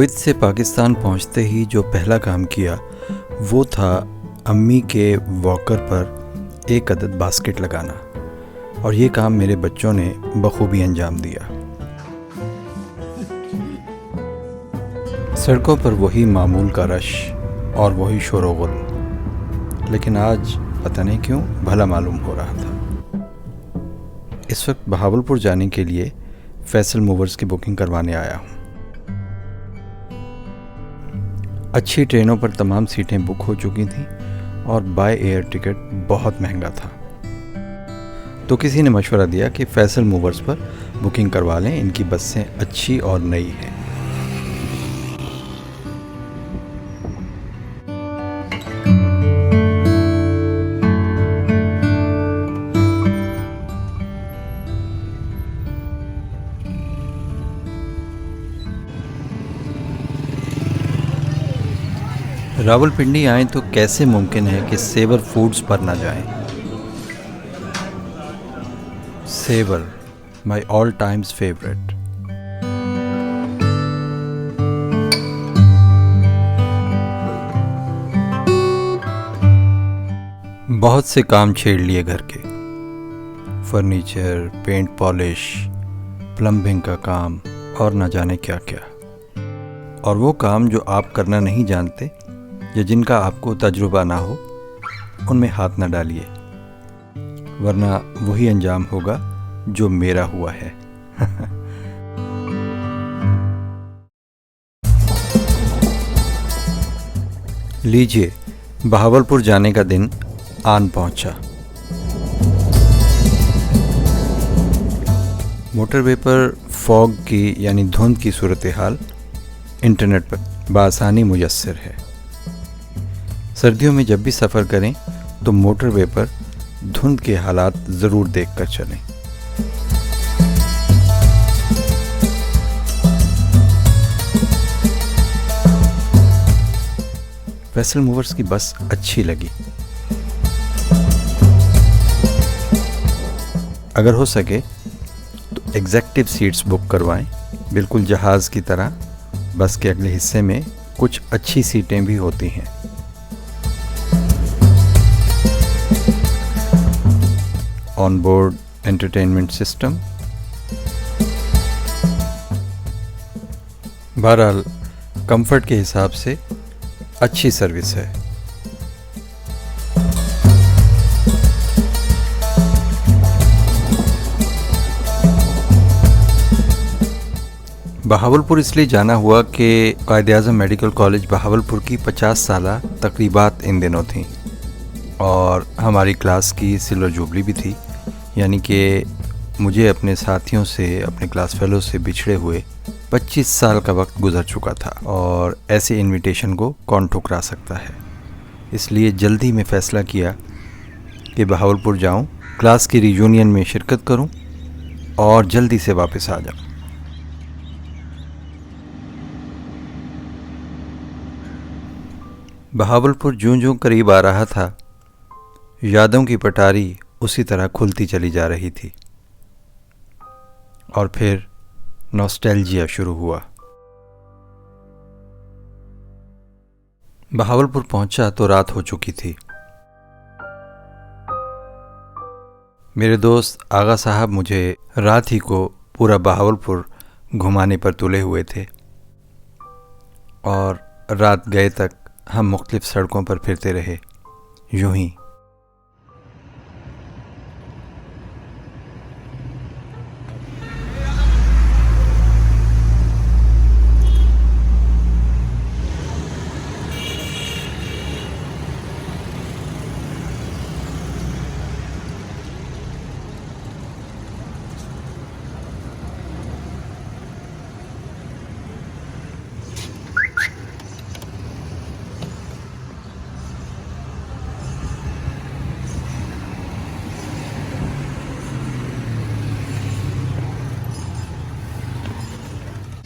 Kuwait से पाकिस्तान पहुंचते ही जो पहला काम किया वो था अम्मी के वॉकर पर एक अदद बास्केट लगाना, और ये काम मेरे बच्चों ने बखूबी अंजाम दिया। सड़कों पर वही मामूल का रश और वही शोर-ओ-गुल, लेकिन आज पता नहीं क्यों भला मालूम हो रहा था। इस वक्त बहावलपुर जाने के लिए फैसल मूवर्स की बुकिंग करवाने आया हूँ। अच्छी ट्रेनों पर तमाम सीटें बुक हो चुकी थीं और बाय एयर टिकट बहुत महंगा था, तो किसी ने मशवरा दिया कि फैसल मूवर्स पर बुकिंग करवा लें, इनकी बसें अच्छी और नई हैं। रावलपिंडी आएँ तो कैसे मुमकिन है कि सेवर फूड्स पर ना जाएं। Savour, my all times favourite. बहुत से काम छेड़ लिए घर के, फर्नीचर, पेंट पॉलिश, प्लम्बिंग का काम और न जाने क्या क्या। और वो काम जो आप करना नहीं जानते या जिनका आपको तजुर्बा ना हो, उनमें हाथ न डालिए, वरना वही अंजाम होगा जो मेरा हुआ है। लीजिए, बहावलपुर जाने का दिन आन पहुंचा। मोटरवे पर फॉग की यानी धुंध की सूरत हाल इंटरनेट पर बआसानी मुयस्सर है। सर्दियों में जब भी सफ़र करें तो मोटरवे पर धुंध के हालात ज़रूर देखकर चलें। फैसल मूवर्स की बस अच्छी लगी। अगर हो सके तो एग्जेक्टिव सीट्स बुक करवाएं, बिल्कुल जहाज़ की तरह। बस के अगले हिस्से में कुछ अच्छी सीटें भी होती हैं। On board entertainment system. बहरहाल कंफर्ट के हिसाब से अच्छी सर्विस है। बहावलपुर इसलिए जाना हुआ कि कायद-ए-आज़म मेडिकल कॉलेज बहावलपुर की 50 साला तकरीबात इन दिनों थीं और हमारी क्लास की सिल्वर जुबली भी थी, यानी कि मुझे अपने साथियों से, अपने क्लास फेलो से बिछड़े हुए 25 साल का वक्त गुजर चुका था, और ऐसे इनविटेशन को कौन ठुकरा सकता है। इसलिए जल्दी में फ़ैसला किया कि बहावलपुर जाऊं, क्लास की रियूनियन में शिरकत करूं और जल्दी से वापस आ जाऊं। बहावलपुर ज्यों-ज्यों करीब आ रहा था, यादों की पटारी उसी तरह खुलती चली जा रही थी, और फिर नॉस्टैल्जिया शुरू हुआ। बहावलपुर पहुंचा तो रात हो चुकी थी। मेरे दोस्त आगा साहब मुझे रात ही को पूरा बहावलपुर घुमाने पर तुले हुए थे, और रात गए तक हम मुख्तलिफ सड़कों पर फिरते रहे, यूं ही।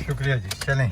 शुक्रिया जी, चलें।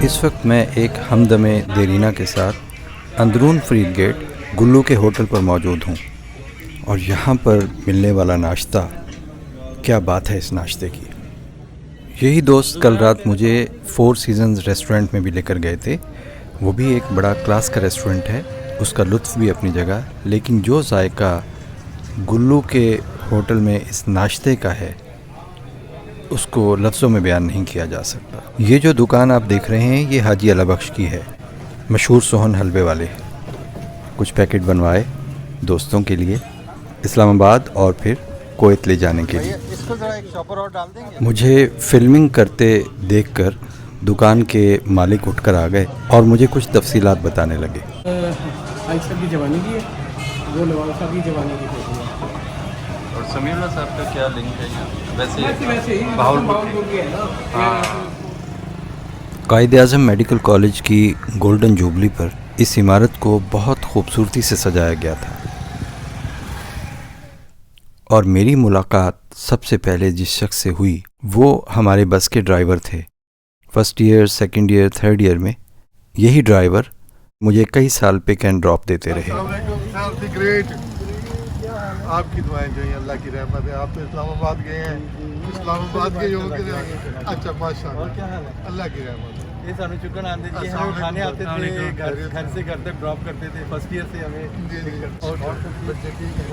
इस वक्त मैं एक हमदमे देरीना के साथ अंदरून फरीद गेट गुल्लू के होटल पर मौजूद हूँ और यहाँ पर मिलने वाला नाश्ता, क्या बात है इस नाश्ते की। यही दोस्त कल रात मुझे फोर सीजन्स रेस्टोरेंट में भी लेकर गए थे। वो भी एक बड़ा क्लास का रेस्टोरेंट है, उसका लुत्फ़ भी अपनी जगह, लेकिन जो जायका गुल्लू के होटल में इस नाश्ते का है उसको लफ्ज़ों में बयान नहीं किया जा सकता। ये जो दुकान आप देख रहे हैं ये हाजी अला बख्श की है, मशहूर सोहन हलवे वाले। कुछ पैकेट बनवाए दोस्तों के लिए इस्लामाबाद और फिर कोयत ले जाने के लिए। इसको जरा एक शॉपर और डाल देंगे। मुझे फिल्मिंग करते देखकर दुकान के मालिक उठकर आ गए और मुझे कुछ तफसीलात बताने लगे। आयशा की जवानी की है, वो नवाब साहब की जवानी की फोटो है। और समीउल्लाह साहब का क्या लिंक है यहाँ? वैसे ही बहावलपुर की है ना। कायद-ए-आज़म मेडिकल कॉलेज की गोल्डन जुबली पर इस इमारत को बहुत खूबसूरती से सजाया गया था और मेरी मुलाकात सबसे पहले जिस शख्स से हुई वो हमारे बस के ड्राइवर थे। First year, second year, third year में यही ड्राइवर मुझे कई साल पिक एंड ड्रॉप देते रहे। ग्रेट, आपकी दुआएं जो हैं, अल्लाह की रहमत है। आप तो इस्लामाबाद गए हैं, इस्लामाबाद के योग के। अच्छा, माशाल्लाह, अल्लाह की रहमत है। ये सानू चुकन आते जी, हमें उठाने आते थे, घर से करते ड्रॉप करते थे। फर्स्ट ईयर से हमें और बच्चे ठीक है,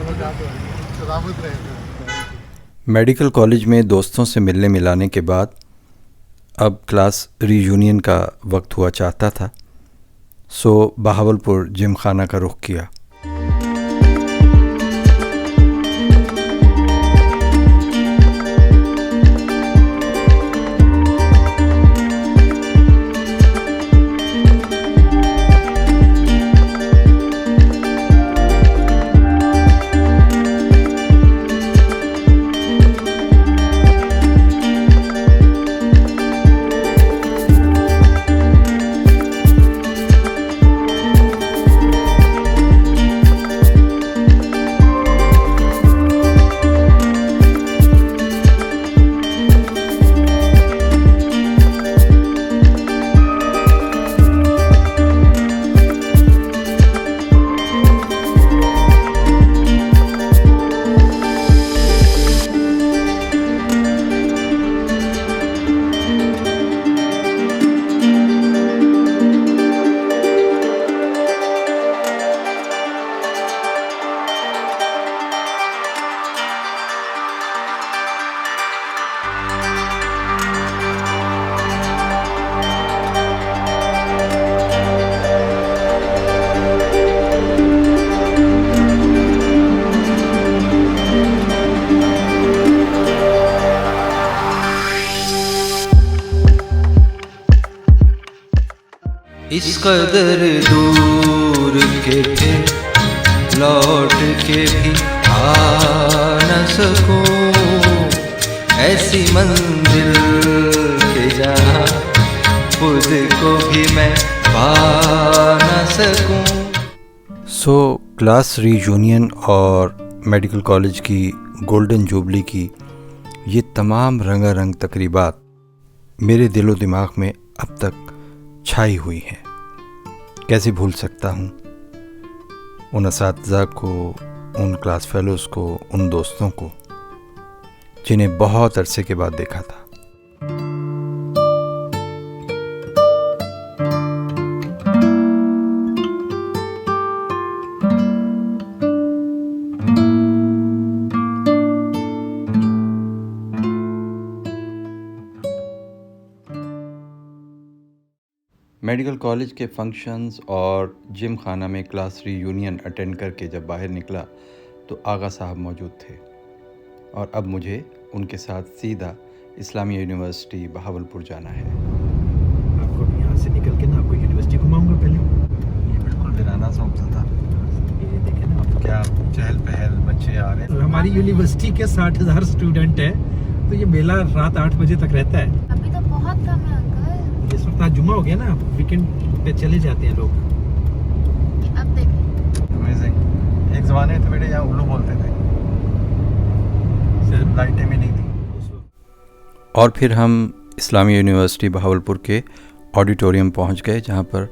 हो जाते हैं, सलामत रहे। मेडिकल कॉलेज में दोस्तों से मिलने मिलाने के बाद अब क्लास रीयूनियन का वक्त हुआ चाहता था, सो बहावलपुर जिम खाना का रुख किया। इस कदर दूर के फिर लौट के भी आ न सकूं, ऐसी मंजिल के जहाँ खुद को भी मैं पा न सकूं। सो क्लास रीयूनियन और मेडिकल कॉलेज की गोल्डन जुबली की ये तमाम रंगारंग तकरीबात मेरे दिलो दिमाग में अब तक छाई हुई हैं। कैसे भूल सकता हूँ उन असातिज़ा को, उन क्लास फेलोज़ को, उन दोस्तों को जिन्हें बहुत अरसे के बाद देखा था। मेडिकल कॉलेज के फंक्शंस और जिम खाना में क्लास रीयूनियन अटेंड करके जब बाहर निकला तो आगा साहब मौजूद थे और अब मुझे उनके साथ सीधा इस्लामिया यूनिवर्सिटी बहावलपुर जाना है। आपको यहाँ से निकल के ना आपको यूनिवर्सिटी घुमाऊंगा पहले। ये बिल्कुल वीराना सा होता था। ये देखें ना, अब क्या चहल पहल, बच्चे आ रहे हैं। हमारी यूनिवर्सिटी के 60,000 स्टूडेंट है, तो ये मेला रात 8 बजे तक रहता है। अभी तो बहुत कम है अंकल। इस वक्त आज जुम्मा हो गया ना, वीकेंड पे चले जाते हैं लोग। अब देखिए, अमेजिंग। एक ज़माने में तो बेटे यहाँ उल्लू बोलते थे, लाइटें भी नहीं थी। और फिर हम इस्लामी यूनिवर्सिटी बहावलपुर के ऑडिटोरियम पहुंच गए जहां पर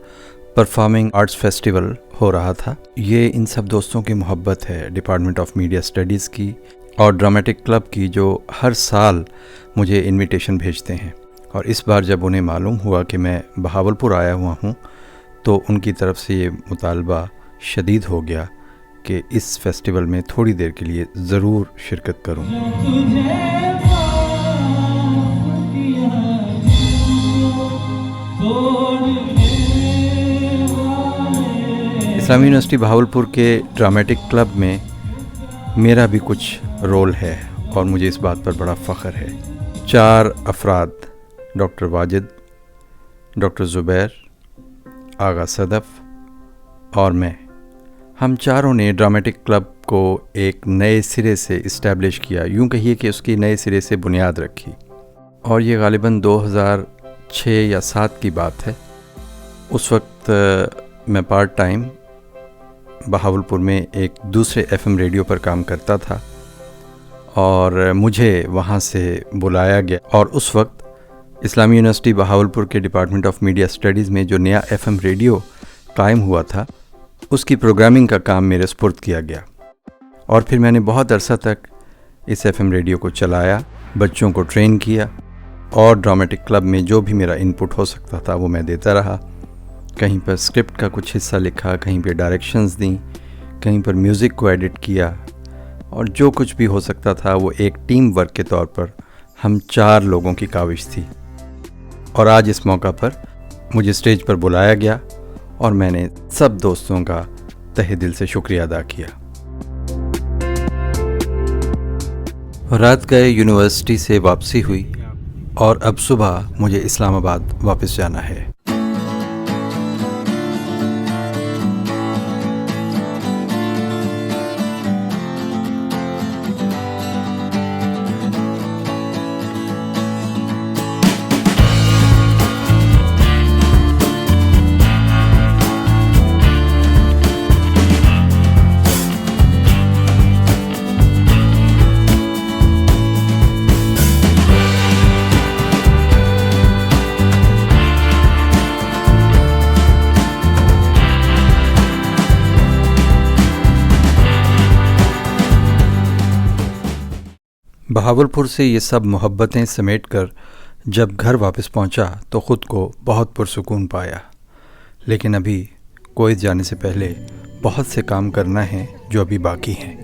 परफॉर्मिंग आर्ट्स फेस्टिवल हो रहा था। ये इन सब दोस्तों की मोहब्बत है डिपार्टमेंट ऑफ मीडिया स्टडीज़ की और ड्रामेटिक क्लब की, जो हर साल मुझे इनविटेशन भेजते हैं। और इस बार जब उन्हें मालूम हुआ कि मैं बहावलपुर आया हुआ हूँ तो उनकी तरफ से ये मुतालबा शदीद हो गया कि इस फेस्टिवल में थोड़ी देर के लिए ज़रूर शिरकत करूँ। इस्लामी यूनिवर्सिटी बहावलपुर के ड्रामेटिक क्लब में मेरा भी कुछ रोल है और मुझे इस बात पर बड़ा फ़ख्र है। 4 अफराद, डॉक्टर वाजिद, डॉक्टर ज़ुबैर, आगा सदफ़ और मैं, हम चारों ने ड्रामेटिक क्लब को एक नए सिरे से इस्टेब्लिश किया, यूँ कहिए कि उसकी नए सिरे से बुनियाद रखी। और ये ग़ालिबन 2006 या 7 की बात है। उस वक्त मैं पार्ट टाइम बहावलपुर में एक दूसरे FM रेडियो पर काम करता था और मुझे वहाँ से बुलाया गया और उस वक्त इस्लामी यूनिवर्सिटी बहावलपुर के डिपार्टमेंट ऑफ मीडिया स्टडीज़ में जो नया FM रेडियो कायम हुआ था उसकी प्रोग्रामिंग का काम मेरे सुपुर्द किया गया। और फिर मैंने बहुत अरसा तक इस FM रेडियो को चलाया, बच्चों को ट्रेन किया और ड्रामेटिक क्लब में जो भी मेरा इनपुट हो सकता था वो मैं देता रहा। कहीं पर स्क्रिप्ट का कुछ हिस्सा लिखा, कहीं पर डायरेक्शंस दी, कहीं पर म्यूज़िक को एडिट किया और जो कुछ भी हो सकता था वो एक टीम वर्क के तौर पर हम 4 लोगों की काविश थी। और आज इस मौका पर मुझे स्टेज पर बुलाया गया और मैंने सब दोस्तों का तहे दिल से शुक्रिया अदा किया। रात गए यूनिवर्सिटी से वापसी हुई और अब सुबह मुझे इस्लामाबाद वापस जाना है। बहावलपुर से ये सब मोहब्बतें समेटकर जब घर वापस पहुंचा तो ख़ुद को बहुत पुरसुकून पाया। लेकिन अभी कोयत जाने से पहले बहुत से काम करना है जो अभी बाकी हैं।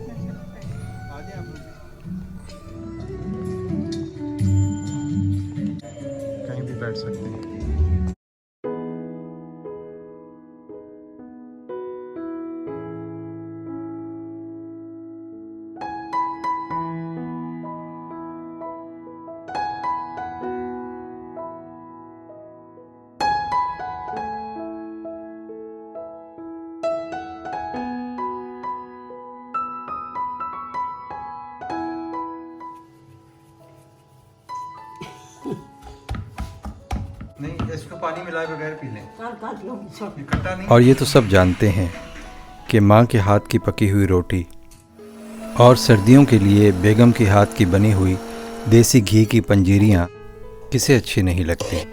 कहीं भी बैठ सकते हैं। नहीं, इसको पानी मिलाए बगैर पी लें। इकट्ठा नहीं। और ये तो सब जानते हैं कि माँ के हाथ की पकी हुई रोटी और सर्दियों के लिए बेगम के हाथ की बनी हुई देसी घी की पंजीरियाँ किसे अच्छी नहीं लगती।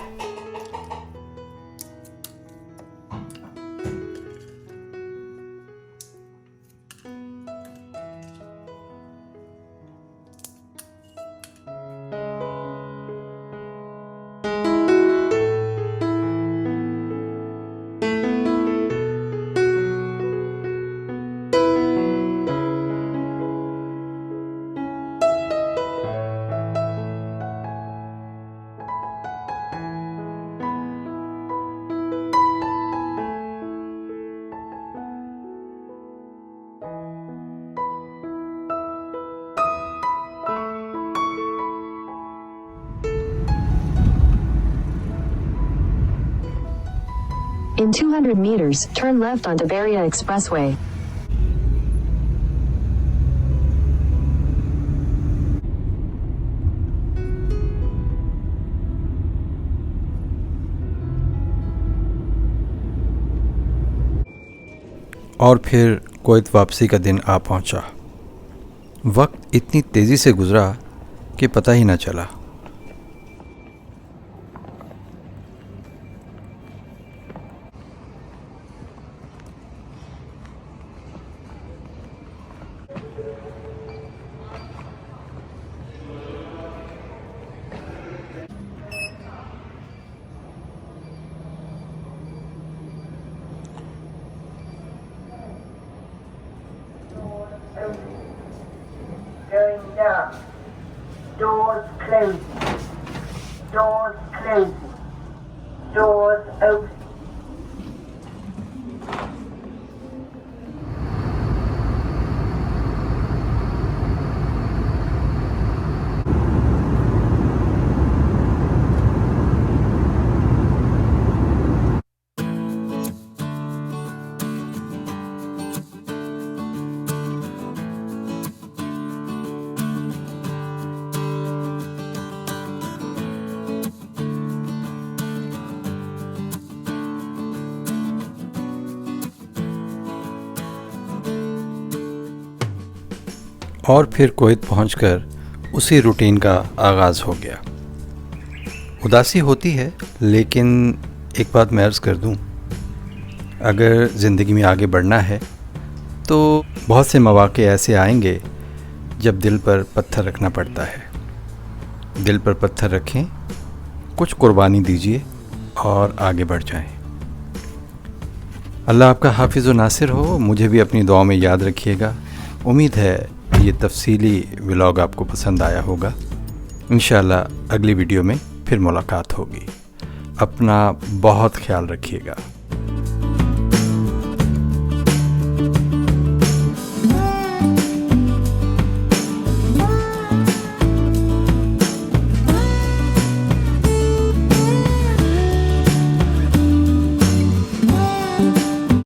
In 200 meters, turn left onto Beria Expressway. और फिर कोयत वापसी का दिन आ पहुंचा। वक्त इतनी तेज़ी से गुज़रा कि पता ही न चला। Doors closing. Doors closing. Doors open. और फिर कुवैत पहुंचकर उसी रूटीन का आगाज़ हो गया। उदासी होती है, लेकिन एक बात मैं अर्ज़ कर दूं, अगर ज़िंदगी में आगे बढ़ना है तो बहुत से मौक़े ऐसे आएंगे जब दिल पर पत्थर रखना पड़ता है। दिल पर पत्थर रखें, कुछ कुर्बानी दीजिए और आगे बढ़ जाएं। अल्लाह आपका हाफिज़ व नासिर हो। मुझे भी अपनी दुआ में याद रखिएगा। उम्मीद है ये तफसीली व्लॉग आपको पसंद आया होगा। इंशाअल्लाह अगली वीडियो में फिर मुलाकात होगी। अपना बहुत ख्याल रखिएगा।